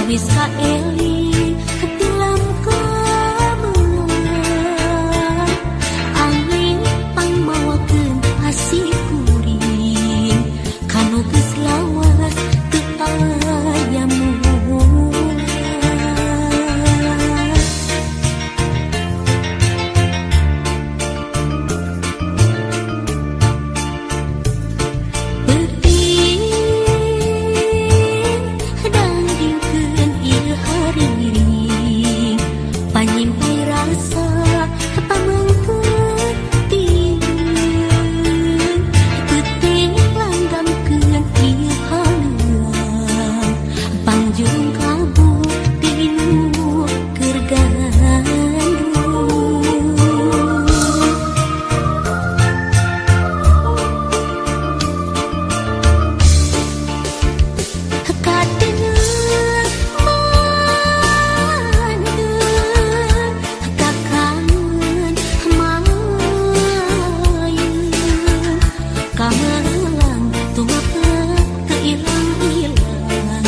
wis kaeling tilam kemenangan angin pangmawakeun asih kuring kanu geus lawas teu aya mulan penting danggingkeun ieu hariring panyimpai rasa pamengkeun tieuing penting langgamkeun ieu haluang pangjung kabukti nu keur gandung kadengar mandeung kakangen mayun kamelang tumapeuk teu ilang-ilang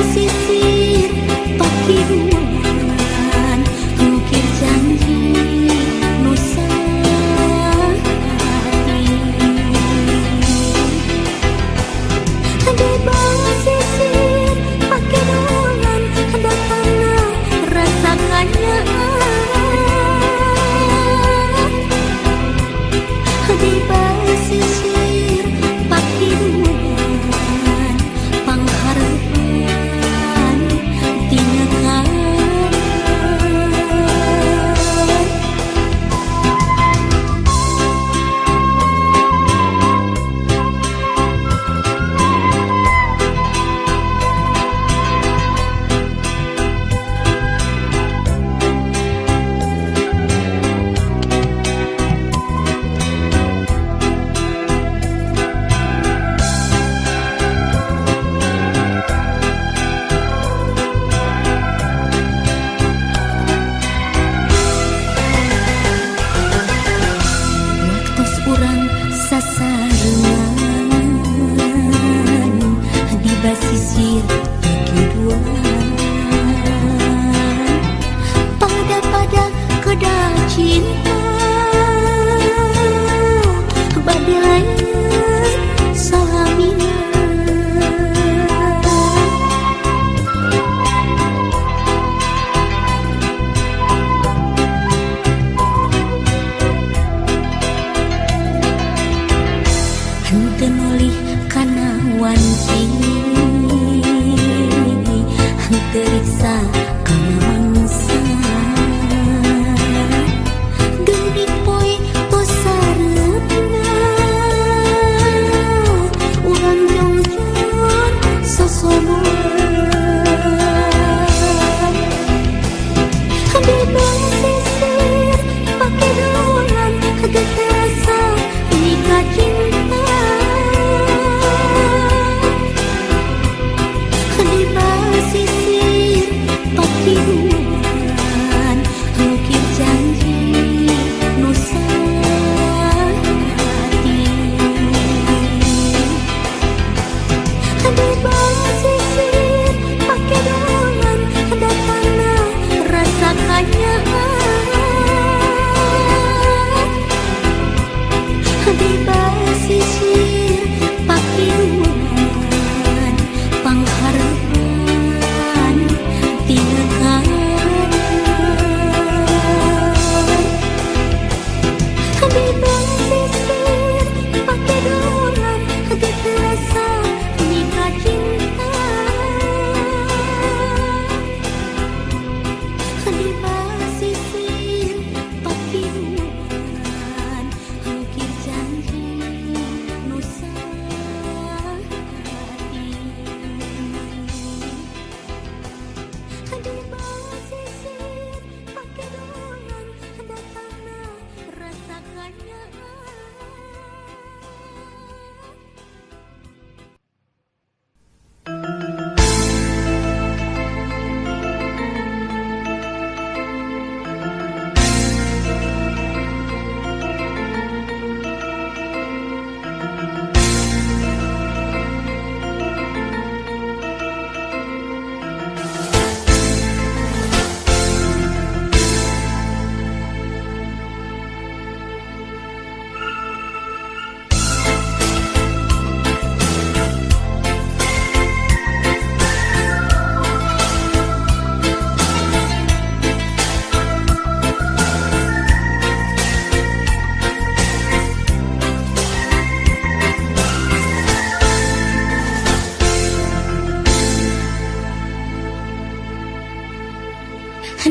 basisir pakiruan mungkin janji nusa hati di basisir pakiruan datanglah rasakannya di basisir pakiruan pangharapan tindakan sasaran di basisir kehidupan pada kedah cinta badai salamina tenolih kana wanci teriksa kana mangsa geuning poe tos sareupna urang jongjon sosomoan di basisir pakiruan geterasa nikah cinta di basisir pakiruan mungkin janji nusa hati di basisir pakiruan datanglah rasakannya di basisir pakiruan pangharapan tindakan di basisir pakiruan geterasa nikah cinta di basisir pakiruan mungkin janji nusa hati di basisir pakiruan datanglah rasakannya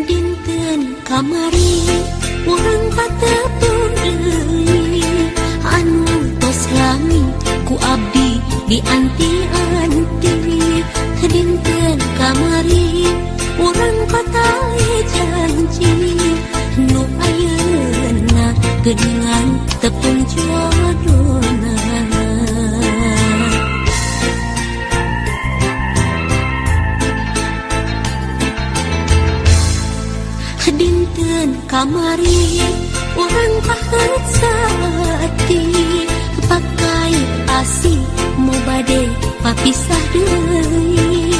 dinten kamari urang patepun deui anu tos lami ku abdi di anti-anti dinten kamari urang patali janji nu ayeuna geuningan tepung jodohna dinten kamari orang pahet saati pakai asih mau bade papisah deui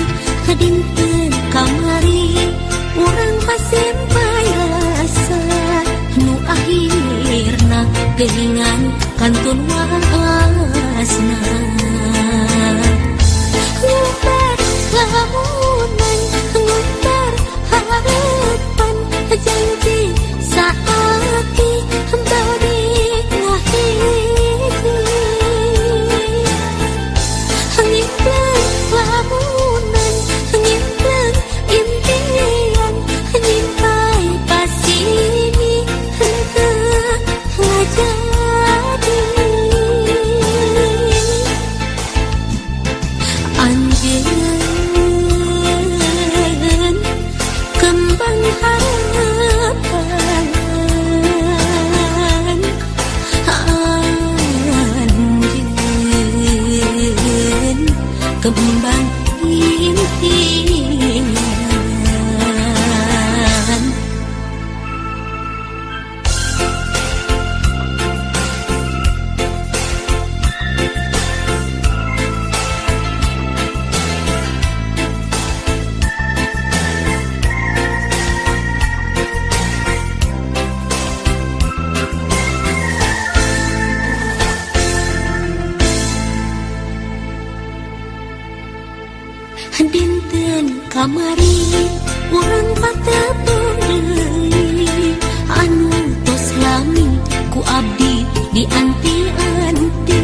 kamari urang patepung deui anu tos lami ku abdi di anti-anti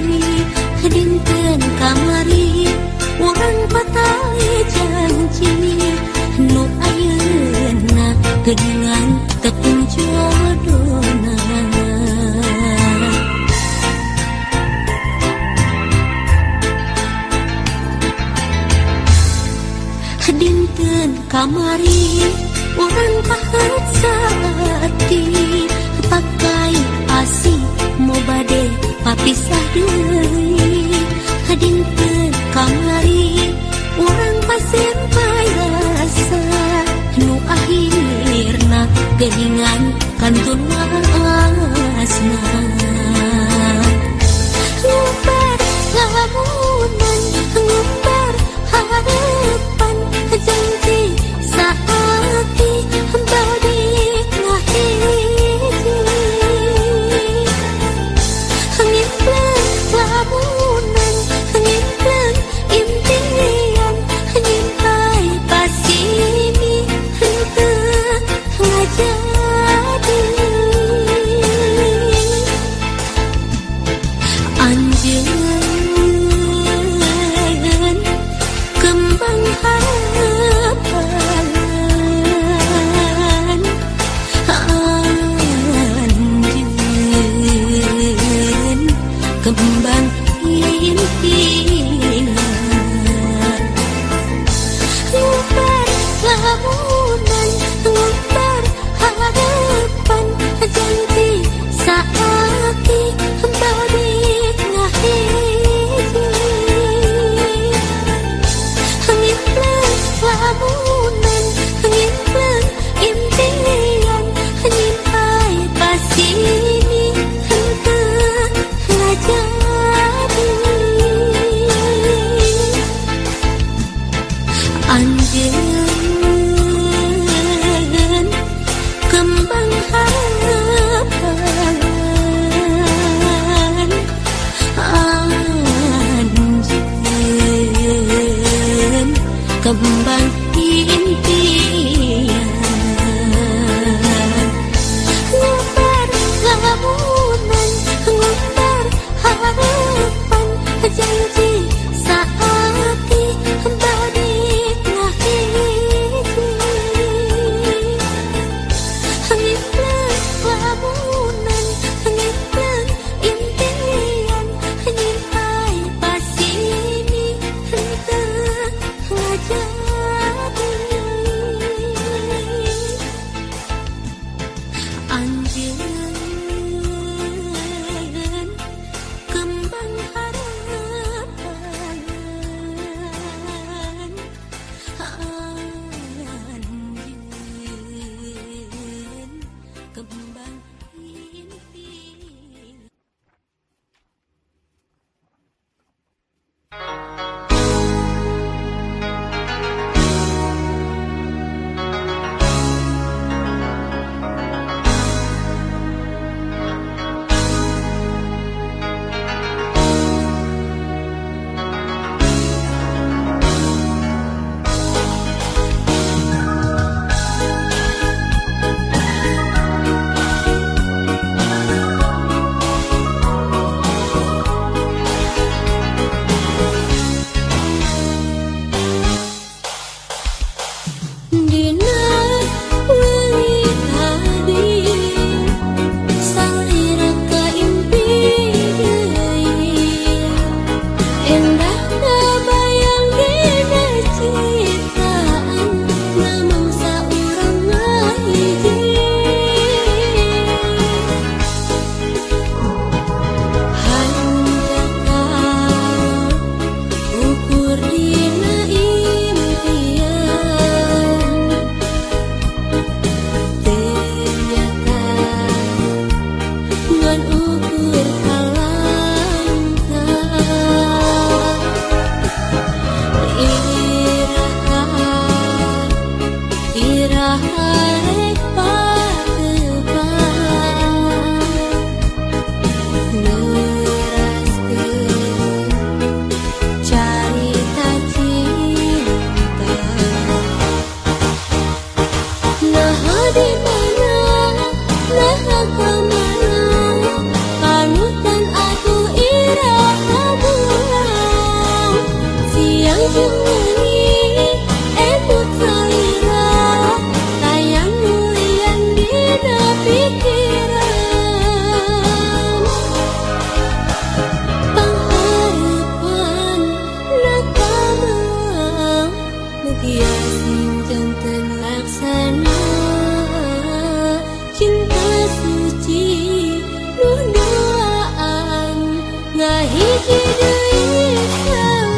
dinten kamari urang patae janji nu ayeuna geuningan tepung jodona dinten kamari urang pahet saati pakai asih mau bade papisah deui dinten kamari urang pasien payasa nu akhirna geuningan kantun waasna ngumbar lamunan ngumbar harapan janji saati balik ngahiji ngimplan lamunan ngimplan impian nyimpai pasini henteu ngajadi anjeun kembang harapan anjeun kembang impian ngumbar lamunan ngumbar harapan janji saati balik ngahiji ngimplan lamunan ngimplan impian nyimpai pasini henteu ngajadi anjeun kembang harapan anjeun kembang impian ngumbar lamunan ngumbar harapan janji saati balik ngahiji ngimplan lamunan ngimplan impian nyimpai pasini henteu ngajadi anjeun kembang harapan anjeun kembang impian. Carita cinta sing janten laksana cinta suci nu doaan ngahiji deui salamina.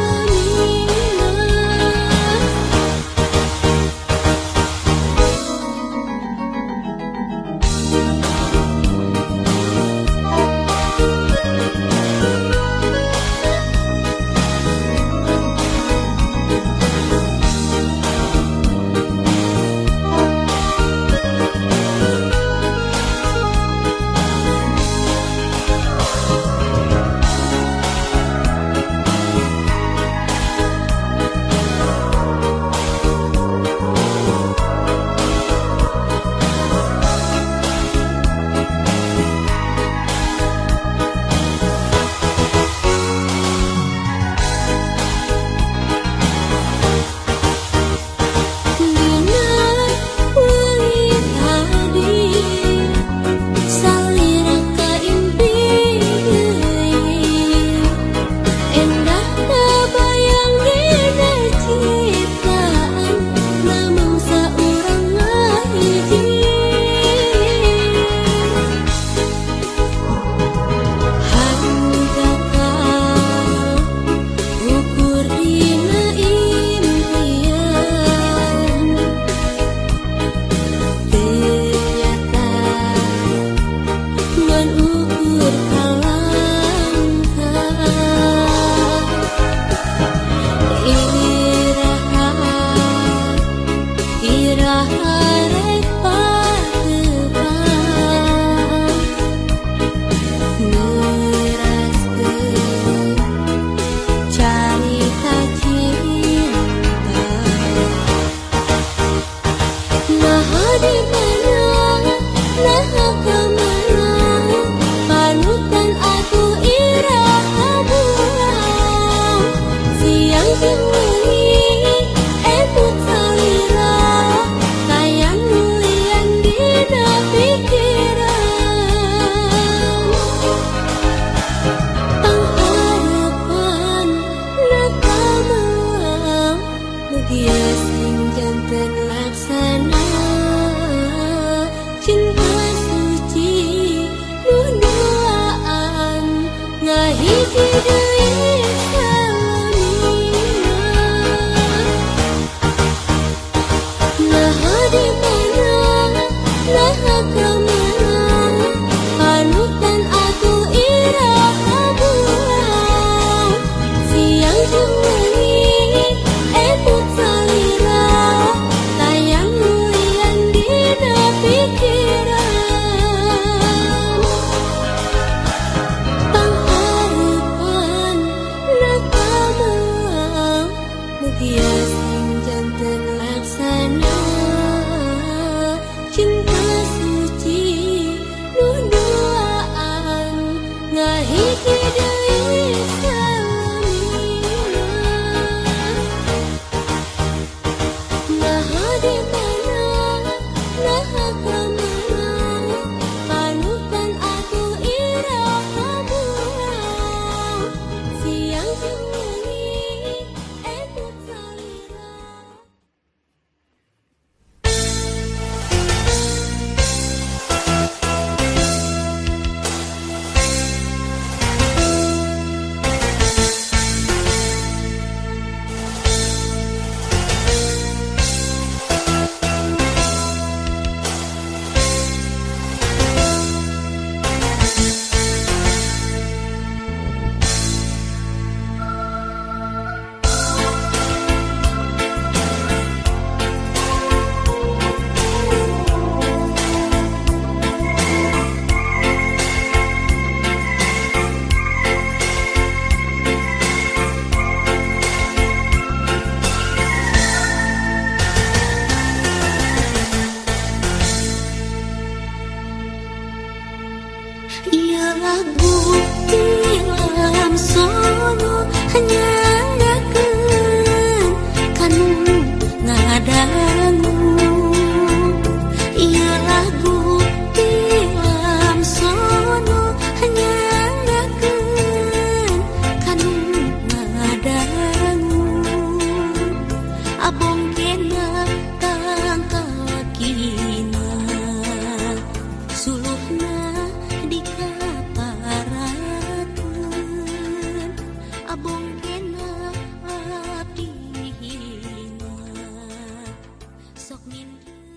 Abong kena sok minta